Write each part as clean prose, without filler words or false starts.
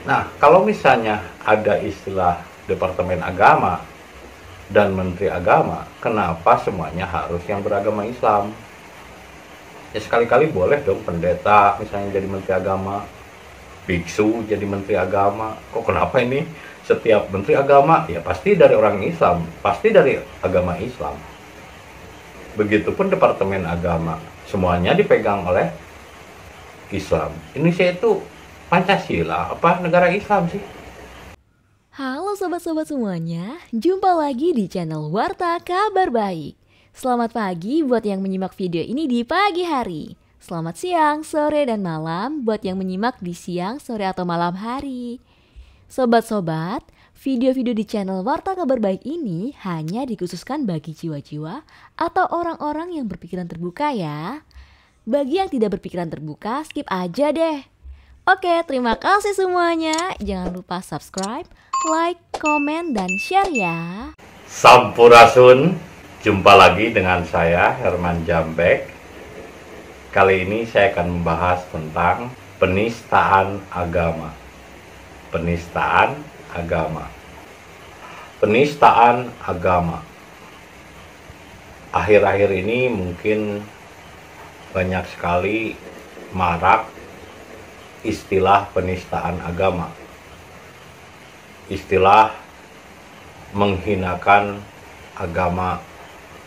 Nah, kalau misalnya ada istilah Departemen Agama dan Menteri Agama, kenapa semuanya harus yang beragama Islam? Ya sekali-kali boleh dong pendeta misalnya jadi Menteri Agama, biksu jadi Menteri Agama. Kok kenapa ini setiap Menteri Agama ya pasti dari orang Islam, pasti dari agama Islam. Begitupun Departemen Agama, semuanya dipegang oleh Islam. Indonesia itu Pancasila apa negara Islam sih? Halo sobat-sobat semuanya, jumpa lagi di channel Warta Kabar Baik. Selamat pagi buat yang menyimak video ini di pagi hari. Selamat siang, sore, dan malam buat yang menyimak di siang, sore, atau malam hari. Sobat-sobat, video-video di channel Warta Kabar Baik ini hanya dikhususkan bagi jiwa-jiwa atau orang-orang yang berpikiran terbuka ya. Bagi yang tidak berpikiran terbuka, skip aja deh. Oke, terima kasih semuanya. Jangan lupa subscribe, like, komen, dan share ya. Sampurasun, jumpa lagi dengan saya Herman Jambek. Kali ini saya akan membahas tentang penistaan agama. Penistaan agama. Penistaan agama. Akhir-akhir ini mungkin banyak sekali marak istilah penistaan agama. Istilah menghinakan agama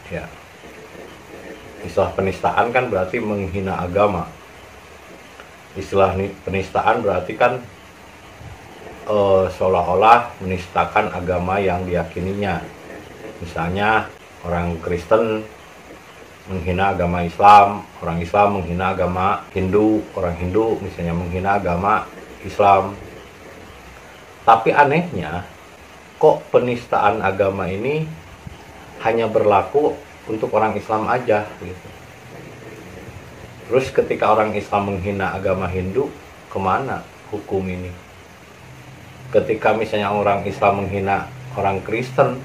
ya. Istilah penistaan kan berarti menghina agama. Istilah penistaan berarti kan seolah-olah menistakan agama yang diyakininya. Misalnya orang Kristen menghina agama Islam, orang Islam menghina agama Hindu, orang Hindu misalnya menghina agama Islam. Tapi anehnya, kok penistaan agama ini hanya berlaku untuk orang Islam aja gitu. Terus ketika orang Islam menghina agama Hindu, kemana hukum ini? Ketika misalnya orang Islam menghina orang Kristen,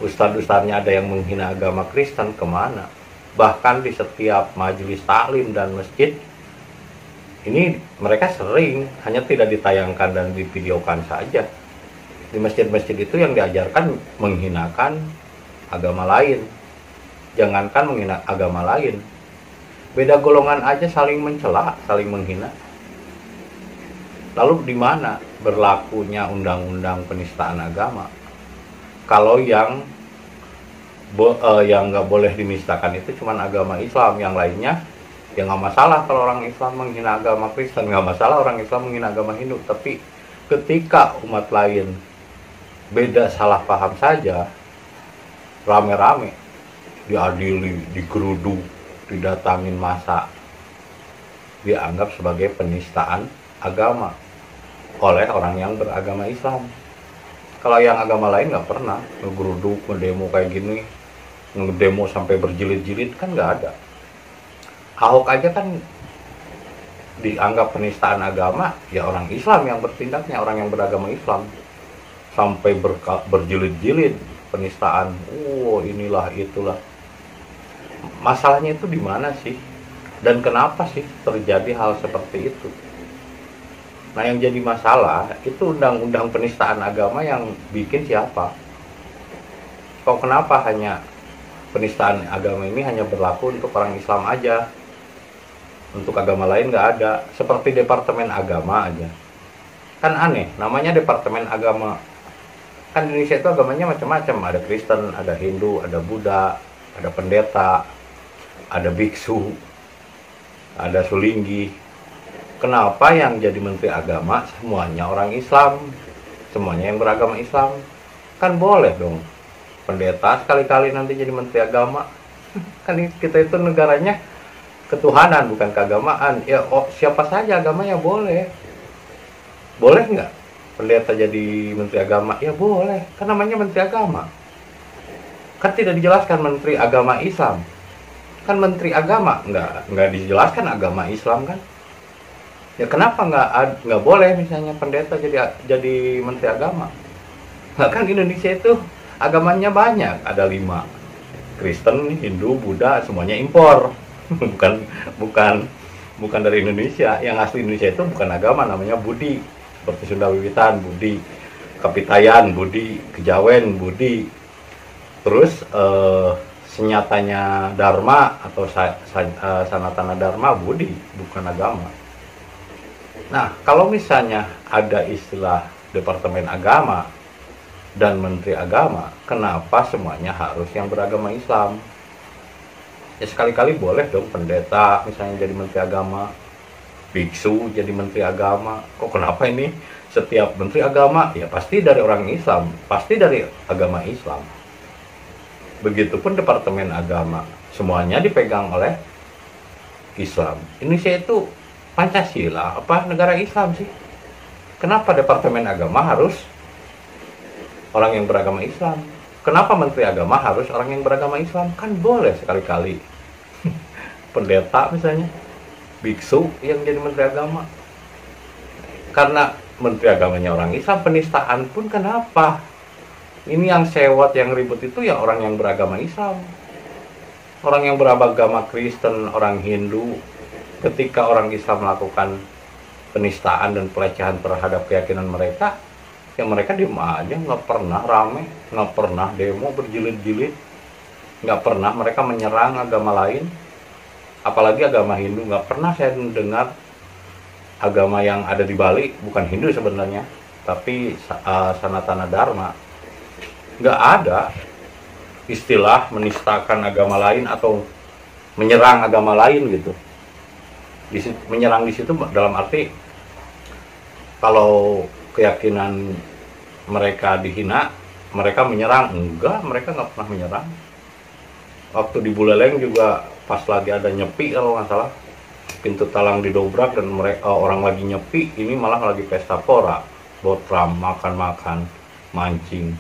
ustadz-ustadznya ada yang menghina agama Kristen, kemana? Bahkan di setiap majelis taklim dan masjid, ini mereka sering, hanya tidak ditayangkan dan divideokan saja. Di masjid-masjid itu yang diajarkan menghinakan agama lain. Jangankan menghina agama lain, beda golongan aja saling mencela, saling menghina. Lalu di mana berlakunya undang-undang penistaan agama? Kalau yang nggak boleh dinistakan itu cuman agama Islam, yang lainnya ya nggak masalah. Kalau orang Islam menghina agama Kristen, nggak masalah orang Islam menghina agama Hindu. Tapi ketika umat lain beda salah paham saja, rame-rame diadili, digeruduk, didatangin massa, dianggap sebagai penistaan agama oleh orang yang beragama Islam. Kalau yang agama lain nggak pernah ngegeruduk, ngedemo kayak gini, ngedemo sampai berjilid-jilid, kan nggak ada. Ahok aja kan dianggap penistaan agama, ya orang Islam yang bertindaknya, orang yang beragama Islam, sampai berjilid-jilid penistaan. Inilah itulah. Masalahnya itu di mana sih? Dan kenapa sih terjadi hal seperti itu? Nah, yang jadi masalah itu undang-undang penistaan agama yang bikin siapa? Kok kenapa hanya penistaan agama ini hanya berlaku untuk orang Islam aja? Untuk agama lain nggak ada. Seperti Departemen Agama aja. Kan aneh, namanya Departemen Agama. Kan Indonesia itu agamanya macam-macam. Ada Kristen, ada Hindu, ada Buddha, ada pendeta, ada biksu, ada sulinggi. Kenapa yang jadi Menteri Agama semuanya orang Islam, semuanya yang beragama Islam? Kan boleh dong pendeta sekali-kali nanti jadi Menteri Agama. Kan kita itu negaranya ketuhanan bukan keagamaan. Ya siapa saja agamanya boleh. Boleh nggak pendeta jadi Menteri Agama? Ya boleh, kan namanya Menteri Agama. Kan tidak dijelaskan Menteri Agama Islam. Kan Menteri Agama nggak dijelaskan agama Islam kan? Ya kenapa nggak boleh misalnya pendeta jadi Menteri Agama? Nah, kan Indonesia itu agamanya banyak, ada 5. Kristen, Hindu, Buddha, semuanya impor. bukan dari Indonesia. Yang asli Indonesia itu bukan agama, namanya budi. seperti Sunda Wiwitan budi, Kapitayan budi, Kejawen budi, terus senyatanya Dharma atau Sanatana Dharma budi, bukan agama. Nah, kalau misalnya ada istilah Departemen Agama dan Menteri Agama, kenapa semuanya harus yang beragama Islam? Ya sekali-kali boleh dong pendeta misalnya jadi Menteri Agama, biksu jadi Menteri Agama. Kok kenapa ini setiap Menteri Agama? Ya pasti dari orang Islam, pasti dari agama Islam. Begitupun Departemen Agama, semuanya dipegang oleh Islam. Indonesia itu Pancasila apa negara Islam sih? Kenapa Departemen Agama harus orang yang beragama Islam? Kenapa Menteri Agama harus orang yang beragama Islam? Kan boleh sekali-kali pendeta misalnya, biksu yang jadi Menteri Agama. Karena Menteri Agamanya orang Islam, penistaan pun kenapa? Ini yang sewot, yang ribut itu ya orang yang beragama Islam. Orang yang beragama Kristen, orang Hindu, ketika orang Islam melakukan penistaan dan pelecehan terhadap keyakinan mereka, ya mereka diem aja, nggak pernah rame, nggak pernah demo berjilid-jilid, nggak pernah mereka menyerang agama lain, apalagi agama Hindu. Nggak pernah saya mendengar agama yang ada di Bali, bukan Hindu sebenarnya, tapi Sanatana Dharma, nggak ada istilah menistakan agama lain atau menyerang agama lain gitu. Menyerang di situ dalam arti kalau keyakinan mereka dihina, mereka menyerang. Enggak, mereka nggak pernah menyerang. Waktu di Buleleng juga pas lagi ada nyepi kalau nggak salah, pintu talang didobrak dan mereka orang lagi nyepi, ini malah lagi pesta pora, botram, makan-makan, mancing.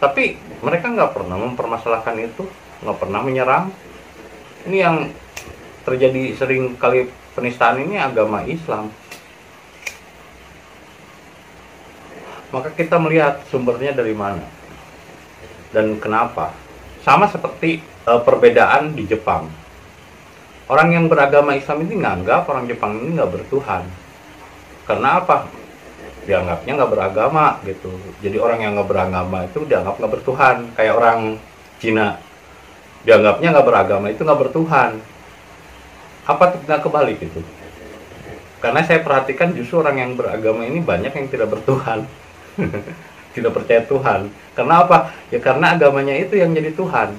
Tapi mereka nggak pernah mempermasalahkan itu, nggak pernah menyerang. Ini yang terjadi sering kali penistaan ini agama Islam. Maka kita melihat sumbernya dari mana dan kenapa. Sama seperti perbedaan di Jepang. Orang yang beragama Islam ini nganggap orang Jepang ini nggak bertuhan. Karena apa? Dianggapnya nggak beragama gitu. Jadi orang yang nggak beragama itu dianggap nggak bertuhan. Kayak orang Cina, dianggapnya nggak beragama itu nggak bertuhan. Apa tidak kebalik itu? Karena saya perhatikan justru orang yang beragama ini banyak yang tidak bertuhan. Tidak percaya Tuhan. Karena apa? Ya karena agamanya itu yang jadi Tuhan.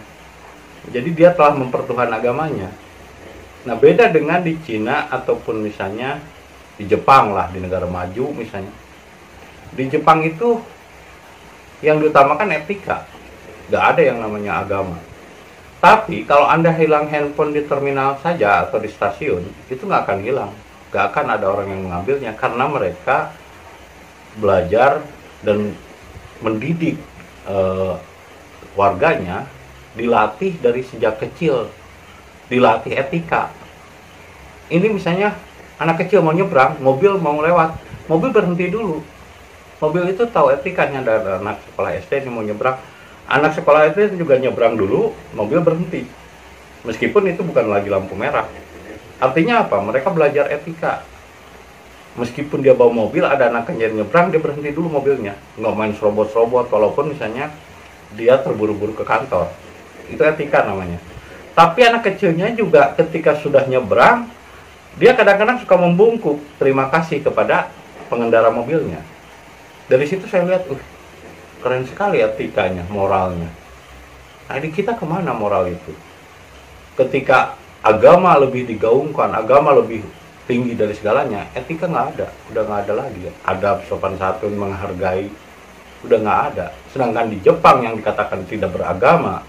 Jadi dia telah mempertuhan agamanya. Nah, beda dengan di Cina ataupun misalnya di Jepang lah, di negara maju misalnya. Di Jepang itu yang diutamakan etika. Nggak ada yang namanya agama. Tapi kalau Anda hilang handphone di terminal saja atau di stasiun, itu nggak akan hilang. Nggak akan ada orang yang mengambilnya. Karena mereka belajar dan mendidik warganya, dilatih dari sejak kecil, dilatih etika. Ini misalnya anak kecil mau nyebrang, mobil mau lewat, mobil berhenti dulu. Mobil itu tahu etikanya. Ada anak sekolah SD yang mau nyebrang, anak sekolah SD juga nyebrang dulu, mobil berhenti. Meskipun itu bukan lagi lampu merah. Artinya apa? Mereka belajar etika. Meskipun dia bawa mobil, ada anak kenyar nyebrang, dia berhenti dulu mobilnya. Nggak main serobot-serobot, walaupun misalnya dia terburu-buru ke kantor. Itu etika namanya. Tapi anak kecilnya juga ketika sudah nyebrang, dia kadang-kadang suka membungkuk terima kasih kepada pengendara mobilnya. Dari situ saya lihat, keren sekali etikanya, moralnya. Nah, di kita kemana moral itu? Ketika agama lebih digaungkan, agama lebih tinggi dari segalanya, etika nggak ada, udah nggak ada lagi. Adab, sopan santun, menghargai, udah nggak ada. Sedangkan di Jepang yang dikatakan tidak beragama,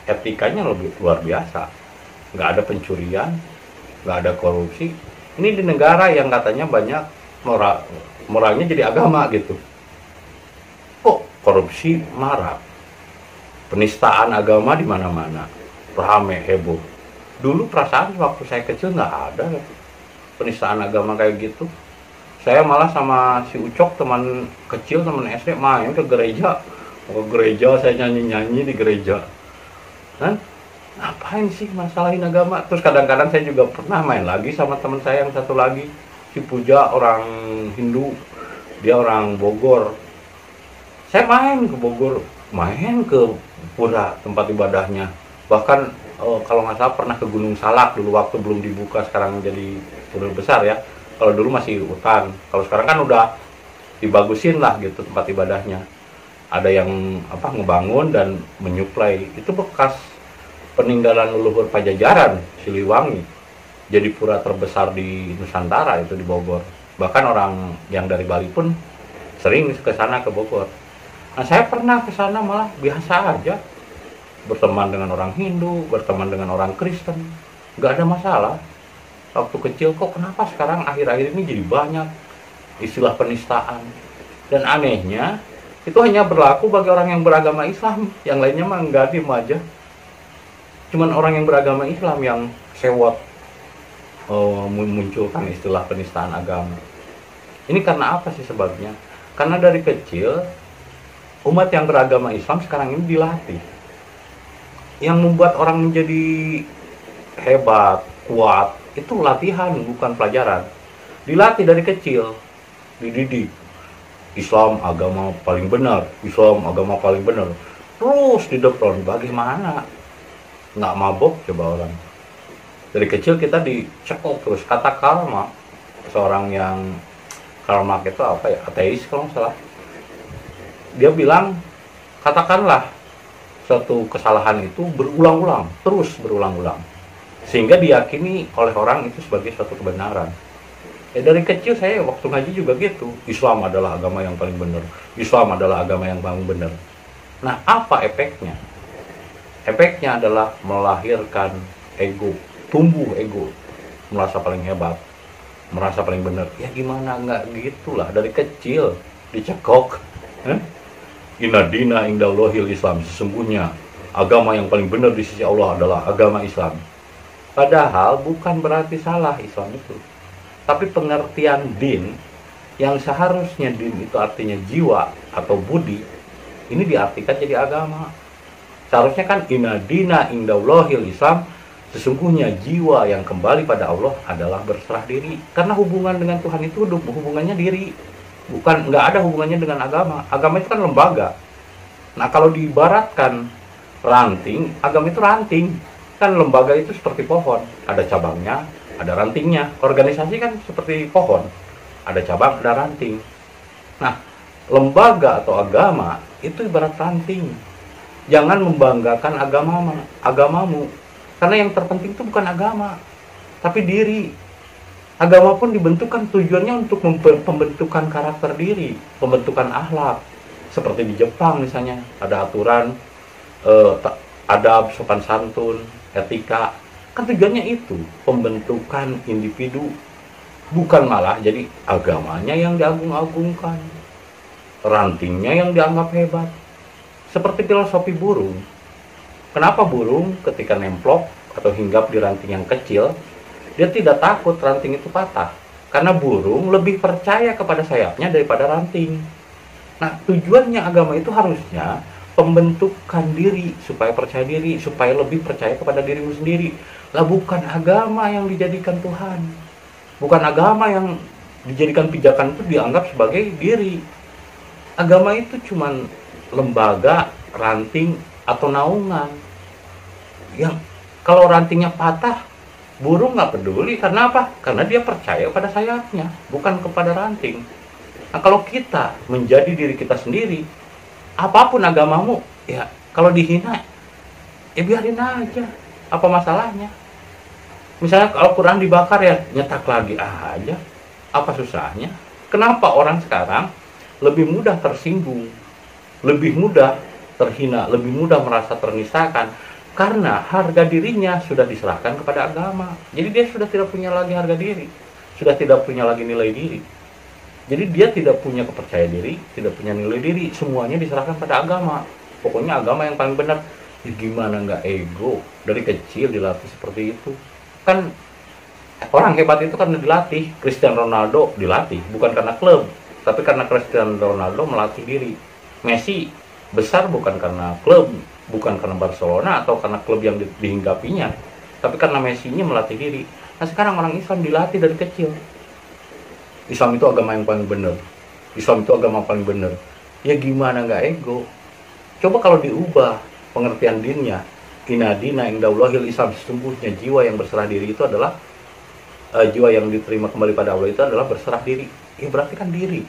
etikanya lebih luar biasa. Nggak ada pencurian, nggak ada korupsi. Ini di negara yang katanya banyak moralnya jadi agama gitu. Kok korupsi marak, penistaan agama di mana-mana, rame heboh. Dulu perasaan waktu saya kecil nggak ada penistaan agama kayak gitu. Saya malah sama si Ucok, teman kecil, teman SD, main ke gereja. Ke gereja, saya nyanyi-nyanyi di gereja. Dan ngapain sih masalahin agama? Terus kadang-kadang saya juga pernah main lagi sama teman saya yang satu lagi, si Puja orang Hindu, dia orang Bogor. Saya main ke Bogor, main ke pura tempat ibadahnya. Bahkan kalau nggak salah pernah ke Gunung Salak dulu waktu belum dibuka, sekarang jadi pura besar ya. Kalau dulu masih hutan, kalau sekarang kan udah dibagusin lah gitu tempat ibadahnya. Ada yang ngebangun dan menyuplai. Itu bekas peninggalan leluhur Pajajaran, Siliwangi. Jadi pura terbesar di Nusantara itu di Bogor. Bahkan orang yang dari Bali pun sering ke sana ke Bogor. Nah, saya pernah ke sana malah biasa aja. Berteman dengan orang Hindu, berteman dengan orang Kristen. Nggak ada masalah. Waktu kecil kok kenapa sekarang akhir-akhir ini jadi banyak istilah penistaan. Dan anehnya itu hanya berlaku bagi orang yang beragama Islam. Yang lainnya mah nggak, diem aja. Cuman orang yang beragama Islam yang sewot memunculkan istilah penistaan agama. Ini karena apa sih sebabnya? Karena dari kecil umat yang beragama Islam sekarang ini dilatih. Yang membuat orang menjadi hebat, kuat, itu latihan bukan pelajaran. Dilatih dari kecil, dididik. Islam agama paling benar, Islam agama paling benar. Terus di depan, bagaimana? Nggak mabok coba orang. Dari kecil kita dicekok terus. Kata Karl Marx, seorang yang Karl Marx itu ateis kalau nggak salah. Dia bilang, katakanlah suatu kesalahan itu berulang-ulang, terus berulang-ulang, sehingga diyakini oleh orang itu sebagai suatu kebenaran. Dari kecil saya waktu ngaji juga gitu. Islam adalah agama yang paling benar. Islam adalah agama yang paling benar. Nah, apa efeknya? Efeknya adalah melahirkan ego, tumbuh ego, merasa paling hebat, merasa paling benar. Ya gimana, nggak gitulah, dari kecil dicekok. Inna dina indallahil Islam, sesungguhnya agama yang paling benar di sisi Allah adalah agama Islam. Padahal bukan berarti salah Islam itu, tapi pengertian din yang seharusnya din itu artinya jiwa atau budi, ini diartikan jadi agama. Seharusnya kan inna dina indallahil Islam, sesungguhnya jiwa yang kembali pada Allah adalah berserah diri. Karena hubungan dengan Tuhan itu hubungannya diri, bukan, nggak ada hubungannya dengan agama. Agama itu kan lembaga. Nah, kalau diibaratkan ranting, agama itu ranting. Kan lembaga itu seperti pohon, ada cabangnya, ada rantingnya. Organisasi kan seperti pohon, ada cabang, ada ranting. Nah, lembaga atau agama itu ibarat ranting. Jangan membanggakan agamamu. Karena yang terpenting itu bukan agama, tapi diri. Agama pun dibentukkan tujuannya untuk pembentukan karakter diri, pembentukan akhlak. Seperti di Jepang misalnya, ada aturan, adab, sopan santun, etika. Kan tujuannya itu, pembentukan individu. Bukan malah jadi agamanya yang diagung-agungkan, rantingnya yang dianggap hebat. Seperti filosofi burung. Kenapa burung ketika nemplok atau hinggap di ranting yang kecil, dia tidak takut ranting itu patah? Karena burung lebih percaya kepada sayapnya daripada ranting. Nah, tujuannya agama itu harusnya pembentukan diri, supaya percaya diri, supaya lebih percaya kepada dirimu sendiri. Lah, bukan agama yang dijadikan Tuhan. Bukan agama yang dijadikan pijakan itu dianggap sebagai diri. Agama itu cuman lembaga, ranting, atau naungan. Yang kalau rantingnya patah, burung nggak peduli. Karena apa? Karena dia percaya pada sayapnya, bukan kepada ranting. Nah, kalau kita menjadi diri kita sendiri, apapun agamamu, ya kalau dihina, ya biarin aja. Apa masalahnya? Misalnya kalau Quran dibakar, ya nyetak lagi aja. Apa susahnya? Kenapa orang sekarang lebih mudah tersinggung, lebih mudah terhina, lebih mudah merasa ternistakan? Karena harga dirinya sudah diserahkan kepada agama. Jadi dia sudah tidak punya lagi harga diri, sudah tidak punya lagi nilai diri. Jadi dia tidak punya kepercayaan diri, tidak punya nilai diri. Semuanya diserahkan pada agama. Pokoknya agama yang paling benar. Ya gimana nggak ego? Dari kecil dilatih seperti itu. Kan orang hebat itu karena dilatih. Cristiano Ronaldo dilatih bukan karena klub, tapi karena Cristiano Ronaldo melatih diri. Messi besar bukan karena klub, bukan karena Barcelona atau karena klub yang dihinggapinya, tapi karena Messi-nya melatih diri. Nah, sekarang orang Islam dilatih dari kecil. Islam itu agama yang paling benar. Islam itu agama paling benar. Ya gimana nggak ego? Coba kalau diubah pengertian dinnya, inna dina indallahil Islam, sesungguhnya jiwa yang berserah diri itu adalah jiwa yang diterima kembali pada Allah itu adalah berserah diri. Ya berarti kan diri,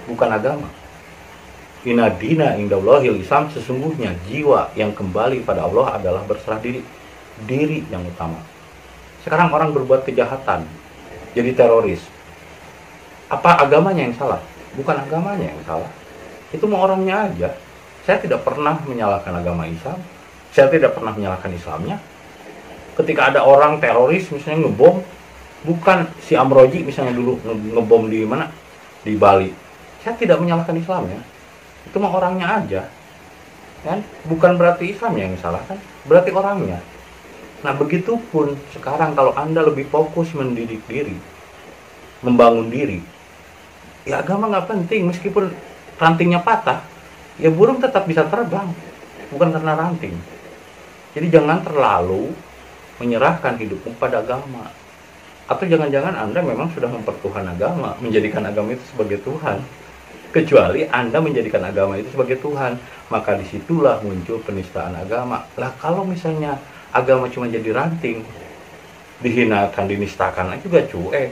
bukan agama. Inna dina indallahil Islam, sesungguhnya jiwa yang kembali pada Allah adalah berserah diri. Diri yang utama. Sekarang orang berbuat kejahatan, jadi teroris. Apa agamanya yang salah? Bukan agamanya yang salah. Itu mau orangnya aja. Saya tidak pernah menyalahkan agama Islam. Saya tidak pernah menyalahkan Islamnya. Ketika ada orang teroris misalnya ngebom, bukan si Amroji misalnya dulu ngebom di mana? Di Bali. Saya tidak menyalahkan Islamnya. Itu mah orangnya aja. Kan? Bukan berarti Islamnya yang salah kan? Berarti orangnya. Nah, begitupun sekarang kalau Anda lebih fokus mendidik diri, membangun diri, ya agama nggak penting, meskipun rantingnya patah, ya burung tetap bisa terbang, bukan karena ranting. Jadi jangan terlalu menyerahkan hidupmu pada agama. Atau jangan-jangan Anda memang sudah mempertuhan agama, menjadikan agama itu sebagai Tuhan. Kecuali Anda menjadikan agama itu sebagai Tuhan, maka disitulah muncul penistaan agama. Lah kalau misalnya agama cuma jadi ranting, dihinakan, dinistakan juga cuek.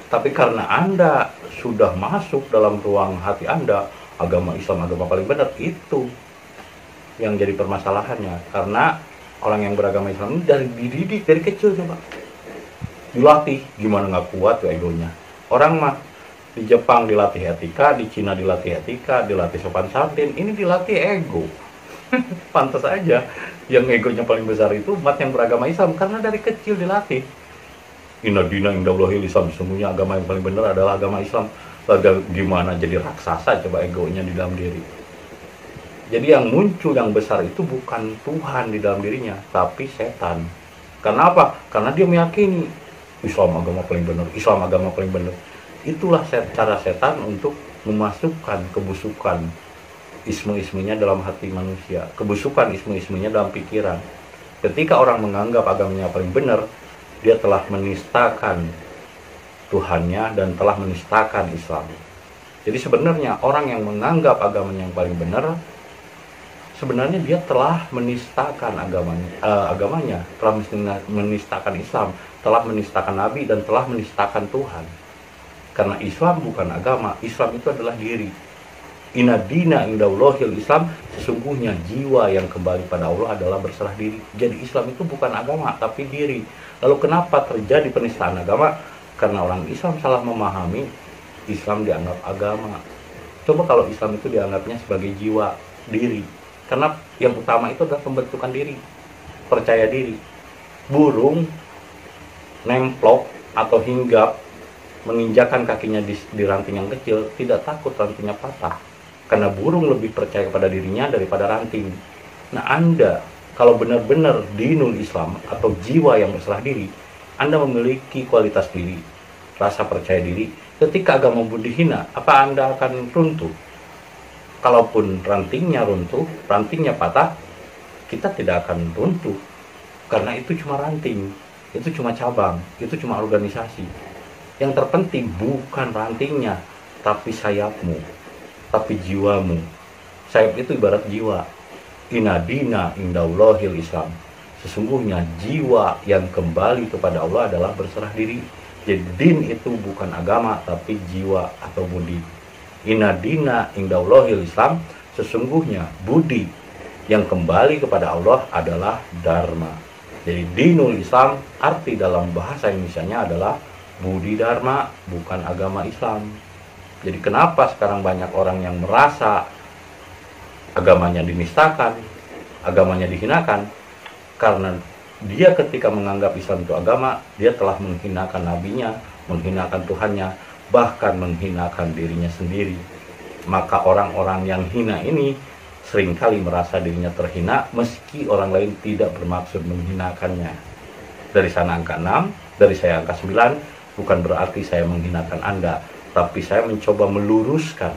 Tapi karena Anda sudah masuk dalam ruang hati Anda, agama Islam agama paling benar, itu yang jadi permasalahannya. Karena orang yang beragama Islam ini dari dididik dari kecil, coba dilatih, gimana nggak kuat tuh egonya. Orang mah di Jepang dilatih etika, di Cina dilatih etika, dilatih sopan santun, ini dilatih ego. Pantas aja yang egonya paling besar itu umat yang beragama Islam, karena dari kecil dilatih. Inna dina indallahil Islam, sesungguhnya agama yang paling benar adalah agama Islam. Lalu gimana jadi raksasa coba egonya di dalam diri. Jadi yang muncul yang besar itu bukan Tuhan di dalam dirinya, tapi setan. Karena apa? Karena dia meyakini Islam agama paling benar, Islam agama paling benar. Itulah cara setan untuk memasukkan kebusukan isme-ismenya dalam hati manusia, kebusukan isme-ismenya dalam pikiran. Ketika orang menganggap agamanya paling benar, dia telah menistakan Tuhannya dan telah menistakan Islam. Jadi sebenarnya orang yang menganggap agamanya yang paling benar, sebenarnya dia telah menistakan agamanya, telah menistakan Islam, telah menistakan Nabi, dan telah menistakan Tuhan. Karena Islam bukan agama, Islam itu adalah diri. Inna dina indallahil Islam, sesungguhnya jiwa yang kembali pada Allah adalah berserah diri. Jadi Islam itu bukan agama, tapi diri. Lalu kenapa terjadi penistaan agama? Karena orang Islam salah memahami Islam dianggap agama. Coba kalau Islam itu dianggapnya sebagai jiwa, diri. Karena yang utama itu adalah pembentukan diri, percaya diri. Burung nemplok atau hinggap menginjakan kakinya di ranting yang kecil, tidak takut rantingnya patah. Karena burung lebih percaya kepada dirinya daripada ranting. Nah, Anda kalau benar-benar dinul Islam atau jiwa yang berserah diri, Anda memiliki kualitas diri, rasa percaya diri. Ketika agama dihina, apa Anda akan runtuh? Kalaupun rantingnya runtuh, rantingnya patah, kita tidak akan runtuh. Karena itu cuma ranting, itu cuma cabang, itu cuma organisasi. Yang terpenting bukan rantingnya, tapi sayapmu, tapi jiwamu. Sayap itu ibarat jiwa. Inna dina indallahil Islam, sesungguhnya jiwa yang kembali kepada Allah adalah berserah diri. Jadi din itu bukan agama, tapi jiwa atau budi. Inna dina indallahil Islam, sesungguhnya budi yang kembali kepada Allah adalah dharma. Jadi dinul Islam, arti dalam bahasa Indonesianya adalah budi dharma, bukan agama Islam. Jadi kenapa sekarang banyak orang yang merasa agamanya dinistakan, agamanya dihinakan? Karena dia ketika menganggap Islam itu agama, dia telah menghinakan nabinya, menghinakan Tuhannya, bahkan menghinakan dirinya sendiri. Maka orang-orang yang hina ini seringkali merasa dirinya terhina, meski orang lain tidak bermaksud menghinakannya. Dari sana angka 6, dari saya angka 9, bukan berarti saya menghinakan Anda, tapi saya mencoba meluruskan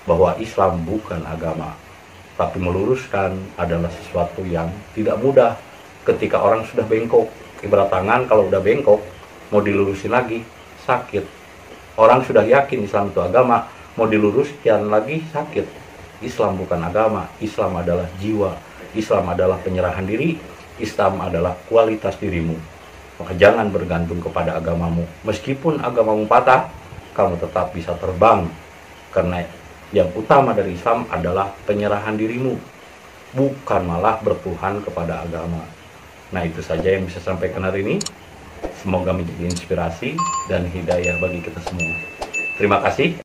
bahwa Islam bukan agama. Tapi meluruskan adalah sesuatu yang tidak mudah ketika orang sudah bengkok. Ibarat tangan kalau udah bengkok, mau dilurusin lagi, sakit. Orang sudah yakin Islam itu agama, mau diluruskan lagi sakit. Islam bukan agama, Islam adalah jiwa, Islam adalah penyerahan diri, Islam adalah kualitas dirimu. Maka jangan bergantung kepada agamamu. Meskipun agamamu patah, kamu tetap bisa terbang. Karena yang utama dari Islam adalah penyerahan dirimu, bukan malah bertuhan kepada agama. Nah, itu saja yang bisa saya sampaikan hari ini. Semoga menjadi inspirasi dan hidayah bagi kita semua. Terima kasih.